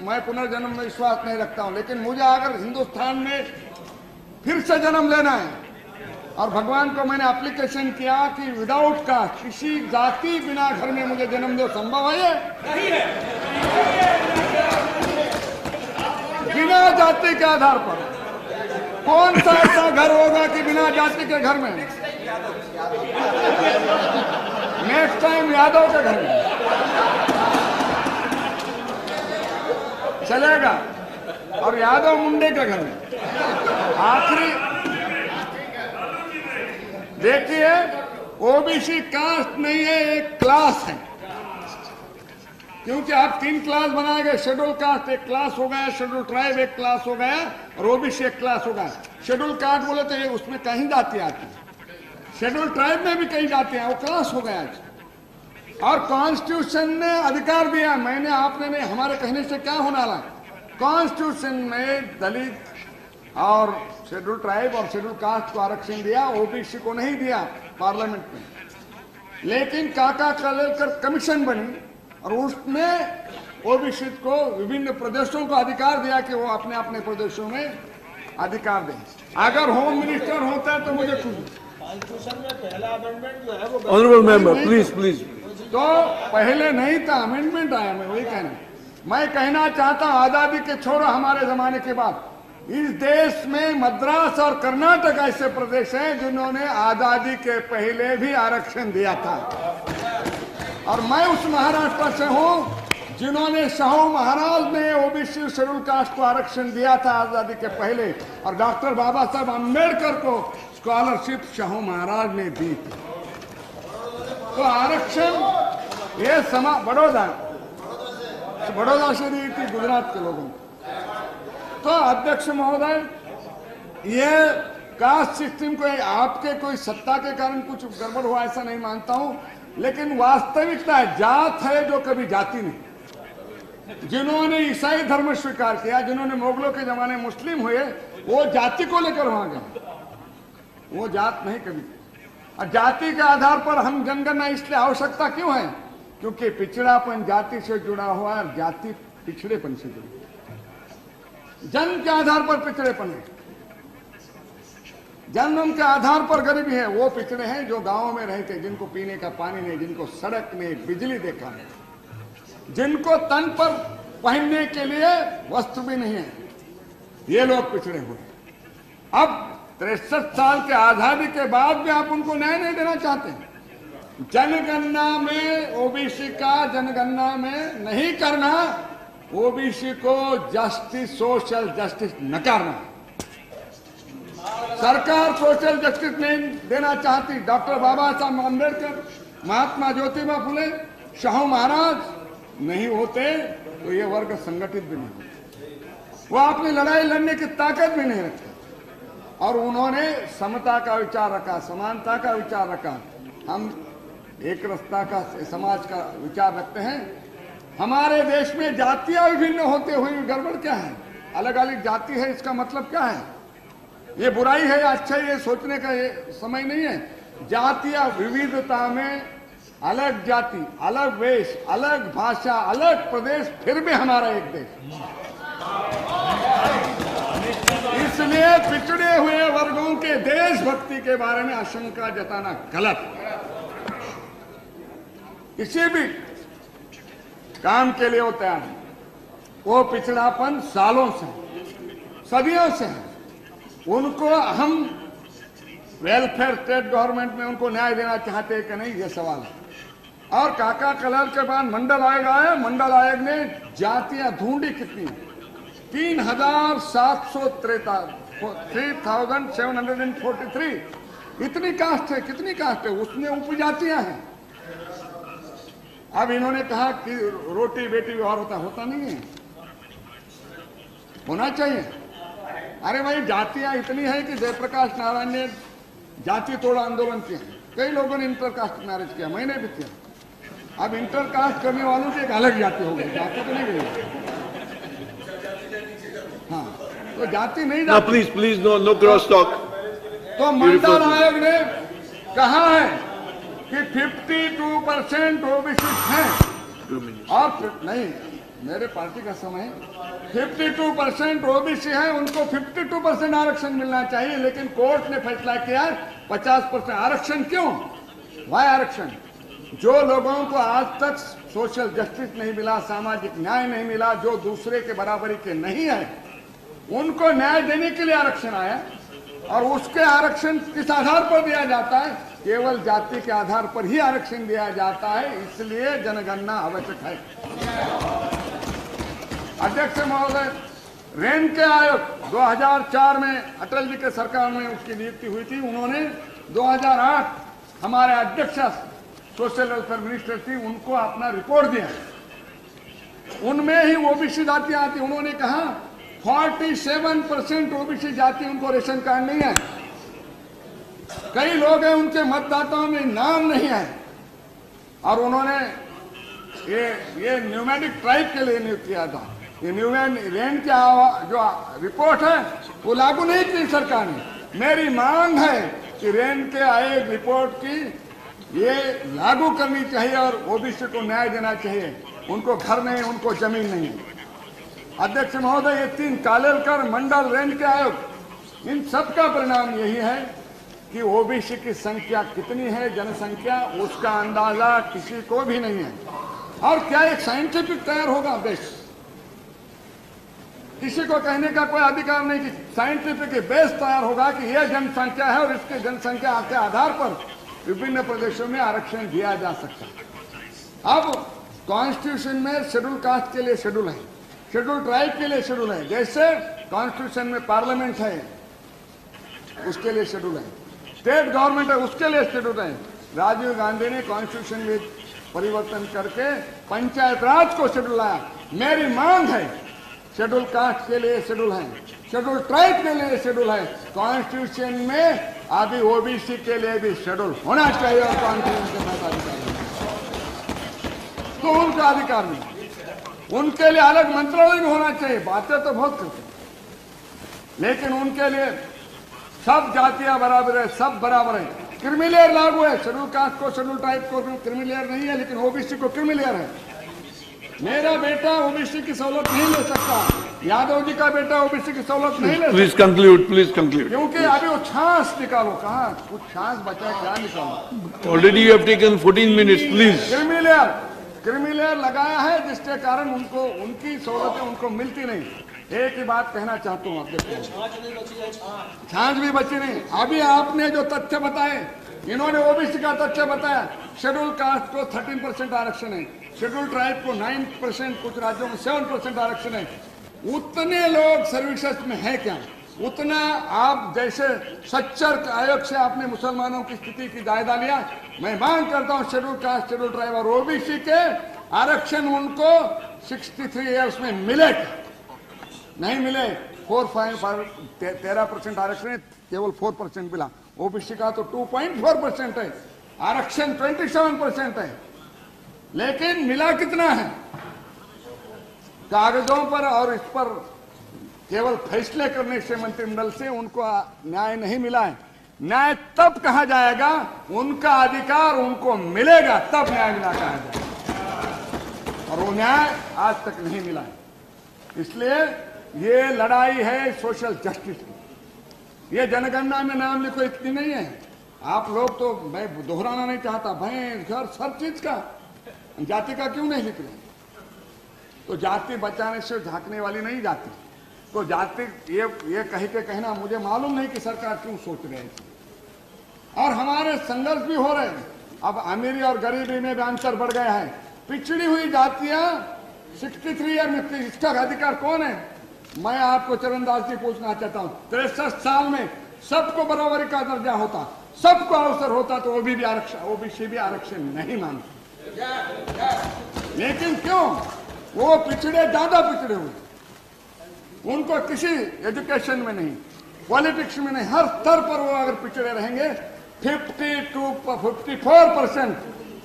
मैं पुनर्जन्म में विश्वास नहीं रखता हूं, लेकिन मुझे अगर हिंदुस्तान में फिर से जन्म लेना है और भगवान को मैंने एप्लीकेशन किया कि विदाउट कास्ट, किसी जाति बिना घर में मुझे जन्म दो, संभव है? बिना जाति के आधार पर कौन सा ऐसा घर होगा कि बिना जाति के घर में? नेक्स्ट टाइम यादव के घर में चलेगा और यादव मुंडे के घर में। आखिरी देखिए, ओबीसी कास्ट नहीं है, एक क्लास है, क्योंकि आप 3 क्लास बनाए गए। शेड्यूल कास्ट एक क्लास हो गया, शेड्यूल ट्राइब एक क्लास हो गया और ओबीसी एक क्लास हो गया। शेड्यूल कास्ट बोले तो ये उसमें कहीं जाति आती है, शेड्यूल ट्राइब में भी कहीं जाते हैं, वो क्लास हो गया। और कॉन्स्टिट्यूशन ने अधिकार दिया, मैंने आपने नहीं, हमारे कहने से क्या होने वाला? कॉन्स्टिट्यूशन में दलित और शेड्यूल ट्राइब और शेड्यूल कास्ट को आरक्षण दिया, ओबीसी को नहीं दिया पार्लियामेंट में। लेकिन काका कलेकर कमीशन बनी और उसमें ओबीसी को विभिन्न प्रदेशों को अधिकार दिया कि वो अपने अपने प्रदेशों में अधिकार दें। अगर होम मिनिस्टर होता है तो मुझे कॉन्स्टिट्यूशन में पहला अमेंडमेंट जो है वो ऑनरेबल मेंबर प्लीज तो पहले नहीं था, अमेंडमेंट आया। मैं वही मैं कहना चाहता हूं, आजादी के छोड़ो, हमारे जमाने के बाद इस देश में मद्रास और कर्नाटक ऐसे प्रदेश हैं जिन्होंने आजादी के पहले भी आरक्षण दिया था। और मैं उस महाराष्ट्र से हूं जिन्होंने शाहू महाराज ने ओबीसी शेड्यूल कास्ट को आरक्षण दिया था आजादी के पहले, और डॉक्टर बाबा साहब अम्बेडकर को स्कॉलरशिप शाहू महाराज ने दी थी। तो आरक्षण ये बड़ौदा से दी थी गुजरात के लोगों को। तो अध्यक्ष महोदय, ये कास्ट सिस्टम को आपके कोई सत्ता के कारण कुछ गड़बड़ हुआ ऐसा नहीं मानता हूं, लेकिन वास्तविकता है, जात है जो कभी जाति नहीं। जिन्होंने ईसाई धर्म स्वीकार किया, जिन्होंने मुगलों के जमाने मुस्लिम हुए, वो जाति को लेकर वहां गए, वो जात नहीं कभी। और जाति के आधार पर हम जनगणना इसलिए आवश्यकता क्यों है? क्योंकि पिछड़ापन जाति से जुड़ा हुआ है और जाति पिछड़ेपन से जुड़ी है। जन्म के आधार पर पिछड़ेपन है, जन्म के आधार पर गरीबी है। वो पिछड़े हैं जो गांवों में रहते, जिनको पीने का पानी नहीं, जिनको सड़क नहीं, बिजली देखा नहीं, जिनको तन पर पहनने के लिए वस्त्र भी नहीं है, ये लोग पिछड़े हुए। अब 63 साल के आजादी के बाद भी आप उनको न्याय नहीं देना चाहते। जनगणना में ओबीसी का जनगणना में नहीं करना, ओबीसी को जस्टिस, सोशल जस्टिस नकारना। सरकार सोशल जस्टिस नहीं देना चाहती। डॉक्टर बाबा साहब अम्बेडकर, महात्मा ज्योतिबा फुले, शाहू महाराज नहीं होते तो ये वर्ग संगठित भी नहीं होते, वो अपनी लड़ाई लड़ने की ताकत भी नहीं रखते। और उन्होंने समता का विचार रखा, समानता का विचार रखा। हम एक रास्ता का समाज का विचार रखते हैं। हमारे देश में जातियां विभिन्न होते हुए गड़बड़ क्या है? अलग अलग जाति है, इसका मतलब क्या है? ये बुराई है या अच्छा, ये सोचने का ये समय नहीं है। जातियां विविधता में अलग जाति, अलग वेश, अलग भाषा, अलग प्रदेश, फिर भी हमारा एक देश। इसलिए पिछड़े हुए वर्गों के देशभक्ति के बारे में आशंका जताना गलत। किसी भी काम के लिए होता है, वो पिछड़ापन सालों से, सदियों से है। उनको हम वेलफेयर स्टेट गवर्नमेंट में उनको न्याय देना चाहते हैं कि नहीं, ये सवाल है। और काका कलर के बाद मंडल आयोग आया, मंडल आयोग ने जातियां ढूंढी कितनी, 3743 इतनी कास्ट है। कितनी कास्ट है? उसमें उपजातियां हैं। अब इन्होंने कहा कि रोटी बेटी व्यवहार होता नहीं है, होना चाहिए। अरे भाई, जातियां इतनी है कि जयप्रकाश नारायण ने जाति तोड़ आंदोलन किया, कई लोगों ने इंटरकास्ट मैरिज किया, मैंने भी किया। अब इंटरकास्ट करने वालों की एक अलग जाति हो गई, जाति तो नहीं गई। हाँ, तो जाति नहीं जाती। Please no cross talk. तो मंडल आयोग ने कहा है कि 52% ओबीसी हैं। और नहीं, मेरे पार्टी का समय 52% ओबीसी है, उनको 52% आरक्षण मिलना चाहिए, लेकिन कोर्ट ने फैसला किया 50% आरक्षण। क्यों? वाई आरक्षण? जो लोगों को आज तक सोशल जस्टिस नहीं मिला, सामाजिक न्याय नहीं मिला, जो दूसरे के बराबरी के नहीं है, उनको न्याय देने के लिए आरक्षण आया। और उसके आरक्षण किस आधार पर दिया जाता है? केवल जाति के आधार पर ही आरक्षण दिया जाता है, इसलिए जनगणना आवश्यक है। अध्यक्ष महोदय, रेन के आयोग 2004 में अटल जी के सरकार में उसकी नियुक्ति हुई थी। उन्होंने 2008 हमारे अध्यक्ष सोशल वेलफेयर मिनिस्टर थी, उनको अपना रिपोर्ट दिया। उनमें ही ओबीसी जातियां आती। उन्होंने कहा 47% ओबीसी जाति उनको रेशन कार्ड नहीं है। कई लोग हैं उनके मतदाताओं में नाम नहीं है, और उन्होंने ये न्यूमेरिक ट्राइब के लिए नियुक्त किया था। ये रेन की जो रिपोर्ट है वो लागू नहीं की सरकार ने। मेरी मांग है कि रेन के आयोग रिपोर्ट की ये लागू करनी चाहिए और ओबीसी को न्याय देना चाहिए। उनको घर नहीं, उनको जमीन नहीं है। अध्यक्ष महोदय, ये 3 कालेलकर, मंडल, रेन के आयोग, इन सब का परिणाम यही है कि ओबीसी की संख्या कितनी है, जनसंख्या, उसका अंदाजा किसी को भी नहीं है। और क्या एक साइंटिफिक तैयार होगा देश? किसी को कहने का कोई अधिकार नहीं कि साइंटिफिक बेस तैयार होगा कि यह जनसंख्या है और इसके जनसंख्या के आधार पर विभिन्न प्रदेशों में आरक्षण दिया जा सकता है। अब कॉन्स्टिट्यूशन में शेड्यूल कास्ट के लिए शेड्यूल है, शेड्यूल ट्राइब के लिए शेड्यूल है। जैसे कॉन्स्टिट्यूशन में पार्लियामेंट है उसके लिए शेड्यूल है, स्टेट गवर्नमेंट है उसके लिए शेड्यूल है। राजीव गांधी ने कॉन्स्टिट्यूशन में परिवर्तन करके पंचायत राज को शेड्यूल लाया। मेरी मांग है शेड्यूल कास्ट के लिए शेड्यूल है, शेड्यूल ट्राइब के लिए शेड्यूल है, कॉन्स्टिट्यूशन में अभी ओबीसी के लिए भी शेड्यूल होना चाहिए। और कॉन्स्टिट्यूशन के अधिकार तो उनका अधिकार नहीं, उनके लिए अलग मंत्रालय भी होना चाहिए। बातें तो बहुत करते हैं, लेकिन उनके लिए सब जातियां बराबर है, सब बराबर है। क्रिमिलेयर लागू है, शेड्यूल कास्ट को, शेड्यूल ट्राइब को क्रिमिलेयर नहीं है, लेकिन ओबीसी को क्रिमिलेयर है। मेरा बेटा ओबीसी की सहूलत नहीं ले सकता, यादव जी का बेटा ओबीसी की सहूलत नहीं ले सकता। Please conclude, please conclude. क्योंकि अभी वो छाछ निकालो, कहाँ कुछ छाछ बचा है, क्या निकालो? Already you have taken 14 minutes, please. Creamy layer लगाया है, जिसके कारण उनको उनकी सहूलतें उनको मिलती नहीं। एक ही बात कहना चाहता हूँ, आप छाछ भी बची नहीं। अभी आपने जो तथ्य बताए, इन्होंने ओबीसी का तथ्य बताया, शेड्यूल कास्ट को 13% आरक्षण है, शेड्यूल ट्राइब को 9%, कुछ राज्यों में 7% आरक्षण है। उतने लोग सर्विसेज में है क्या? उतना आप जैसे सच्चर आयोग से आपने मुसलमानों की स्थिति की जायजा लिया। मैं मांग करता हूं शेड्यूल कास्ट, शेड्यूल ट्राइब और ओबीसी के आरक्षण उनको 63 ईयर्स में मिले, नहीं मिले। 13% आरक्षण है, केवल 4% मिला। ओबीसी का तो 2.4% है, आरक्षण 27% है, लेकिन मिला कितना है? कागजों पर और इस पर केवल फैसले करने से मंत्रिमंडल से उनको न्याय नहीं मिला है। न्याय तब कहा जाएगा, उनका अधिकार उनको मिलेगा, तब न्याय मिला कहा जाएगा, और वो न्याय आज तक नहीं मिला है। इसलिए ये लड़ाई है सोशल जस्टिस की। ये जनगणना में नाम लिखो इतनी नहीं है। आप लोग तो, मैं दोहराना नहीं चाहता, भैंस घर सब चीज का, जाति का क्यों नहीं लिख रहे? तो जाति बचाने से झांकने वाली नहीं जाति। तो जाति ये कह के कहना, मुझे मालूम नहीं कि सरकार क्यों सोच रही है। और हमारे संघर्ष भी हो रहे हैं। अब अमीरी और गरीबी में भी अंतर बढ़ गया है। पिछड़ी हुई जातियां 63 ईयर में, इसका अधिकार कौन है? मैं आपको चरणदास जी पूछना चाहता हूं, 63 साल में सबको बराबरी का दर्जा होता, सबको अवसर होता, तो ओबीसी भी आरक्षण नहीं मांगते। लेकिन क्यों? वो पिछड़े, ज्यादा पिछड़े हुए, उनको किसी एजुकेशन में नहीं, पॉलिटिक्स में नहीं, हर स्तर पर वो अगर पिछड़े रहेंगे। 50 to 54%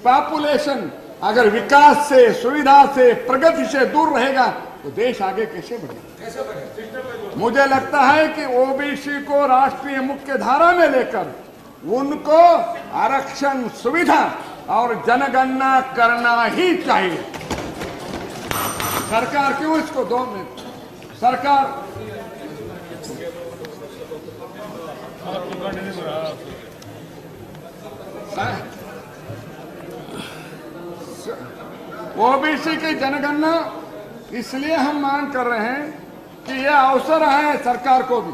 पॉपुलेशन अगर विकास से, सुविधा से, प्रगति से दूर रहेगा तो देश आगे कैसे बढ़ेगा? मुझे लगता है कि ओबीसी को राष्ट्रीय मुख्य धारा में लेकर उनको आरक्षण, सुविधा और जनगणना करना ही चाहिए। सरकार क्यों इसको 2 मिनट सरकार ओबीसी की जनगणना इसलिए हम मांग कर रहे हैं कि यह अवसर है सरकार को भी।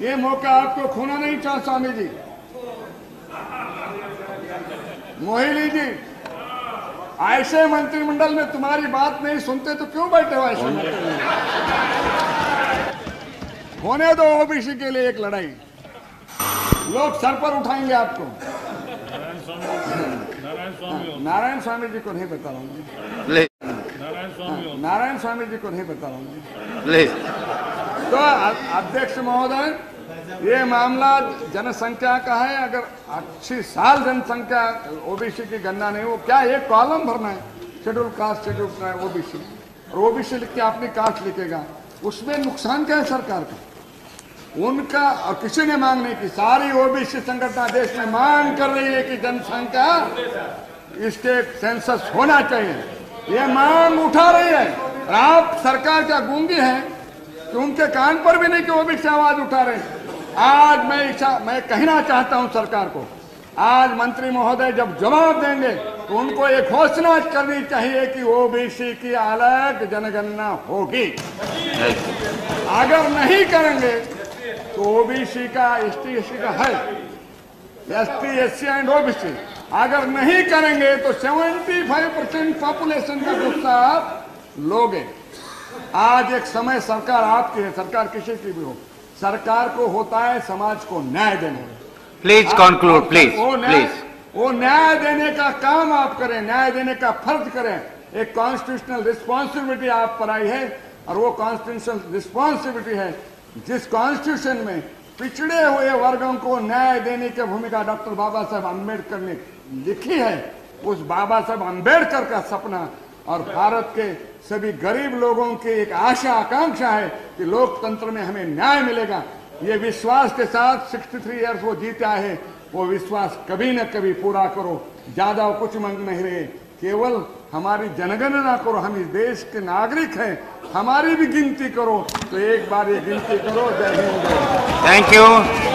ये मौका आपको खोना नहीं चाहिए स्वामी जी। मोहिली जी, ऐसे मंत्रिमंडल में तुम्हारी बात नहीं सुनते तो क्यों बैठे हो ऐसे मंत्रिमंडल? होने दो ओबीसी के लिए एक लड़ाई, लोग सर पर उठाएंगे आपको। नारायण स्वामी जी को नहीं बता रहा हूँ, नारायण स्वामी जी को नहीं बता रहा हूँ। तो अध्यक्ष महोदय, ये मामला जनसंख्या का है। अगर 80 साल जनसंख्या ओबीसी की गणना नहीं हो, क्या एक कॉलम भरना है शेड्यूल कास्ट, शेड्यूल ओबीसी, और ओबीसी लिख के अपनी कास्ट लिखेगा, उसमें नुकसान क्या है सरकार का? उनका और किसी ने मांग नहीं की। सारी ओबीसी संगठन देश में मांग कर रही है कि जनसंख्या इसके सेंसस होना चाहिए, ये मांग उठा रही है। और आप सरकार क्या गूंगी है कि उनके कान पर भी नहीं कि ओबीसी आवाज उठा रहे हैं? आज मैं कहना चाहता हूं सरकार को, आज मंत्री महोदय जब जवाब देंगे तो उनको एक घोषणा करनी चाहिए कि ओबीसी की अलग जनगणना होगी। अगर नहीं करेंगे तो ओबीसी का एसटी एससी का है, एसटी एससी एंड ओबीसी, अगर नहीं करेंगे तो 75% पॉपुलेशन का गुस्सा आप लोगे। आज एक समय सरकार आपकी है, सरकार किसी की भी हो, सरकार को होता है समाज को न्याय देना। Please conclude, please please. वो न्याय देने का काम आप करें, न्याय देने का फर्ज करें। एक कॉन्स्टिट्यूशनल रिस्पॉन्सिबिलिटी आप पर आई है, और वो कॉन्स्टिट्यूशनल रिस्पॉन्सिबिलिटी है जिस कॉन्स्टिट्यूशन में पिछड़े हुए वर्गों को न्याय देने की भूमिका डॉक्टर बाबा साहब अम्बेडकर ने लिखी है। उस बाबा साहब अम्बेडकर का सपना और भारत के सभी गरीब लोगों की एक आशा आकांक्षा है कि लोकतंत्र में हमें न्याय मिलेगा। ये विश्वास के साथ 63 इयर्स वो जीते आए हैं, वो विश्वास कभी न कभी पूरा करो। ज्यादा कुछ मांग नहीं रहे, केवल हमारी जनगणना करो। हम इस देश के नागरिक हैं, हमारी भी गिनती करो। तो एक बार ये गिनती करो। जय हिंद। Thank you.